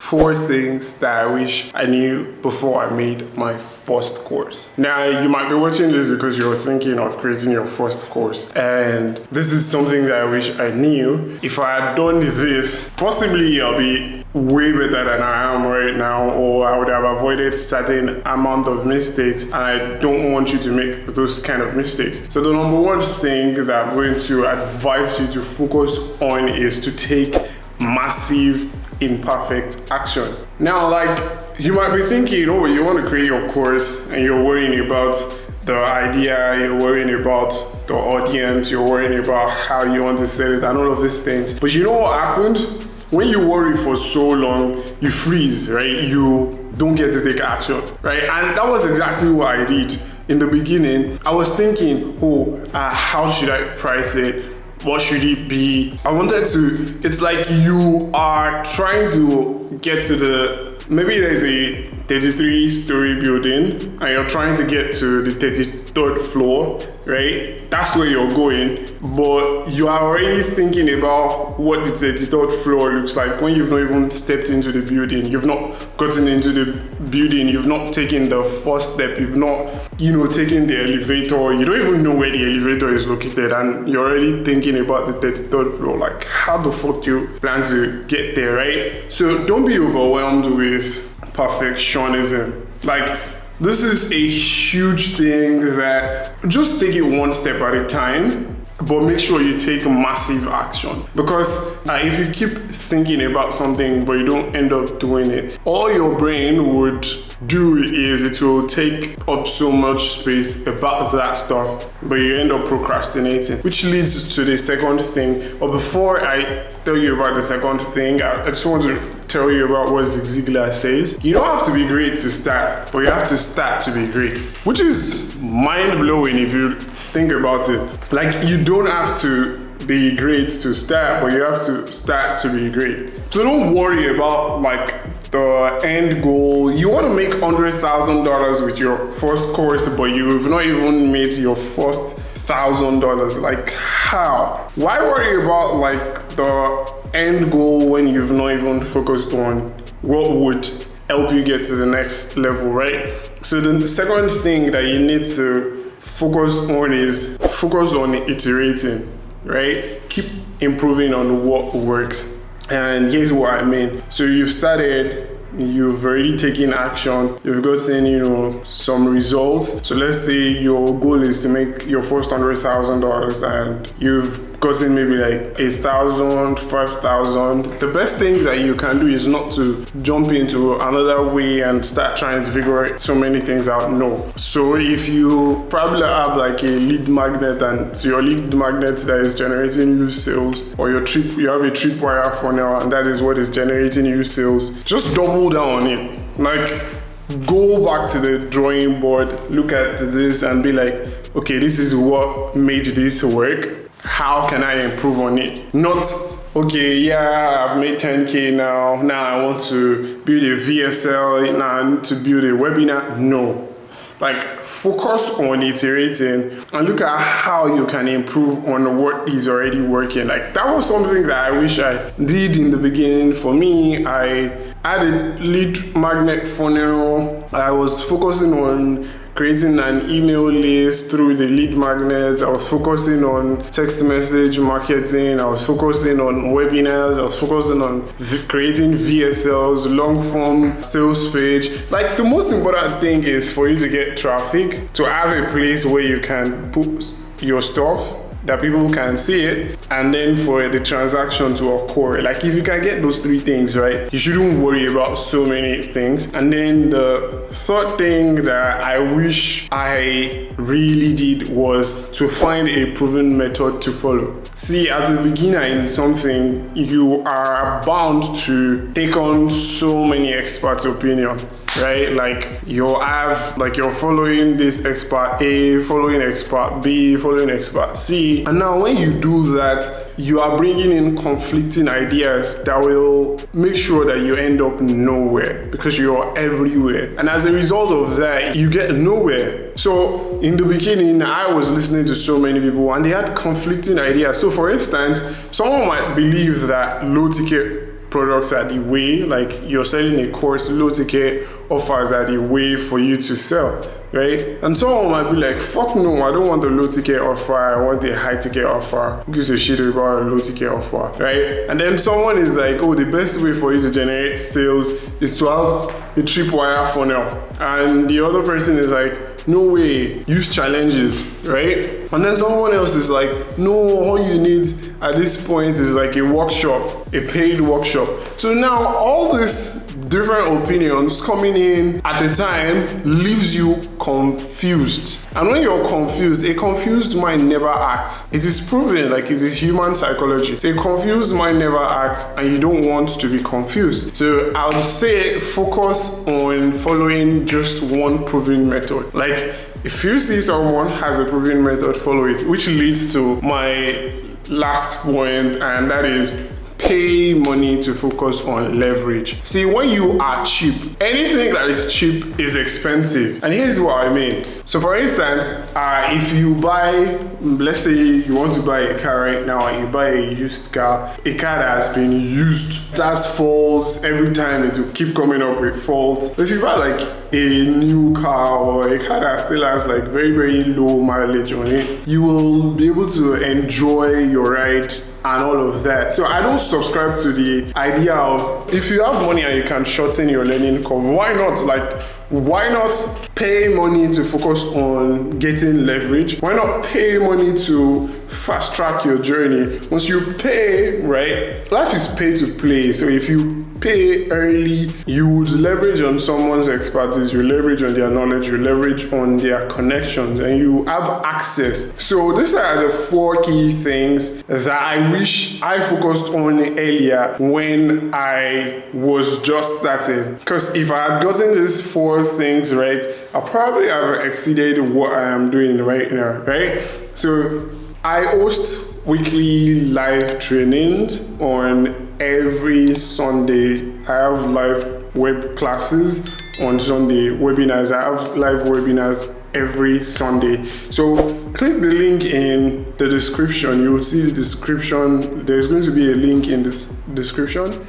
4 things that I wish I knew before I made my first course. Now, you might be watching this because you're thinking of creating your first course, and this is something that I wish I knew. If I had done this, possibly I'll be way better than I am right now, or I would have avoided certain amount of mistakes, and I don't want you to make those kind of mistakes. So the number one thing that I'm going to advise you to focus on is to take massive imperfect action. Now, like, you might be thinking, oh, you want to create your course and you're worrying about the idea, you're worrying about the audience, you're worrying about how you want to sell it and all of these things. But you know what happened? When you worry for so long, you freeze, right? You don't get to take action, right? And that was exactly what I did. In the beginning, I was thinking, how should I price it? What should it be? I wanted to, it's like you are trying to get to maybe there's a 33-story building and you're trying to get to the 33rd floor, right? That's where you're going, but you are already thinking about what the 33rd floor looks like when you've not even stepped into the building. You've not gotten into the building. You've not taken the first step. You've not, taken the elevator. You don't even know where the elevator is located, and you're already thinking about the 33rd floor. Like, how the fuck do you plan to get there, right? So don't be overwhelmed with perfectionism. Like, this is a huge thing that just take it one step at a time, but make sure you take massive action. Because if you keep thinking about something but you don't end up doing it, all your brain would do is it will take up so much space about that stuff, but you end up procrastinating, which leads to the second thing. But before I tell you about the second thing, I just want to tell you about what Zig Ziglar says. You don't have to be great to start, but you have to start to be great, which is mind-blowing if you think about it. Like, you don't have to be great to start, but you have to start to be great. So don't worry about the end goal. You want to make $100,000 with your first course, but you've not even made your first $1,000. Like, how? Why worry about the end goal when you've not even focused on what would help you get to the next level, right? So the second thing that you need to focus on is focus on iterating, right? Keep improving on what works. And here's what I mean. So you've started, you've already taken action, you've gotten, some results. So let's say your goal is to make your first $100,000 and you've gotten maybe like 1,000, 5,000. The best thing that you can do is not to jump into another way and start trying to figure so many things out. No. So if you probably have like a lead magnet and it's your lead magnet that is generating you sales, or you have a tripwire funnel and that is what is generating you sales, just double down on it. Like, go back to the drawing board, look at this and be like, okay, this is what made this work. How can I improve on it? Not, okay, yeah, I've made 10K now I want to build a VSL, now I need to build a webinar. No. Like, focus on iterating and look at how you can improve on what is already working. Like, that was something that I wish I did in the beginning. For me, I had a lead magnet funnel. I was focusing on creating an email list through the lead magnets. I was focusing on text message marketing. I was focusing on webinars. I was focusing on creating VSLs, long form sales page. Like, the most important thing is for you to get traffic, to have a place where you can put your stuff that people can see it, and then for the transaction to occur. Like, if you can get those 3 things right, you shouldn't worry about so many things. And then the third thing that I wish I really did was to find a proven method to follow. See, as a beginner in something, you are bound to take on so many experts' opinion, right? Like, you're following this expert A, following expert B, following expert C. And now when you do that, you are bringing in conflicting ideas that will make sure that you end up nowhere, because you're everywhere. And as a result of that, you get nowhere. So in the beginning, I was listening to so many people and they had conflicting ideas. So for instance, someone might believe that low ticket products are the way, like you're selling a course, low ticket offers are the way for you to sell, right? And someone might be like, fuck no, I don't want a low ticket offer, I want a high ticket offer. Who gives a shit about a low ticket offer, right? And then someone is like, oh, the best way for you to generate sales is to have a tripwire funnel. And the other person is like, no way, use challenges, right? And then someone else is like, no, all you need at this point is like a workshop, a paid workshop. So now all these different opinions coming in at the time leaves you confused. And when you're confused, a confused mind never acts. It is proven, like it is human psychology. So a confused mind never acts, and you don't want to be confused. So I would say focus on following just one proven method. Like if you see someone has a proven method, follow it, which leads to my last point, and that is pay money to focus on leverage. See, when you are cheap, anything that is cheap is expensive. And here's what I mean. So for instance, if you buy, let's say you want to buy a car right now and you buy a used car, a car that has been used, it has faults, every time it will keep coming up with faults. But if you buy like a new car or a car that still has like very, very low mileage on it, you will be able to enjoy your ride and all of that. So I don't subscribe to the idea of if you have money and you can shorten your learning curve, why not? Like, why not pay money to focus on getting leverage? Why not pay money to fast track your journey? Once you pay, right, life is pay to play. So if you pay early, you would leverage on someone's expertise, you leverage on their knowledge, you leverage on their connections, and you have access. So these are the 4 key things that I wish I focused on earlier when I was just starting. Because if I had gotten these 4 things right, I probably have exceeded what I am doing right now, right? So I host weekly live trainings on every Sunday. I have live web classes on Sunday, webinars. I have live webinars every Sunday. So click the link in the description. You will see the description. There's going to be a link in this description.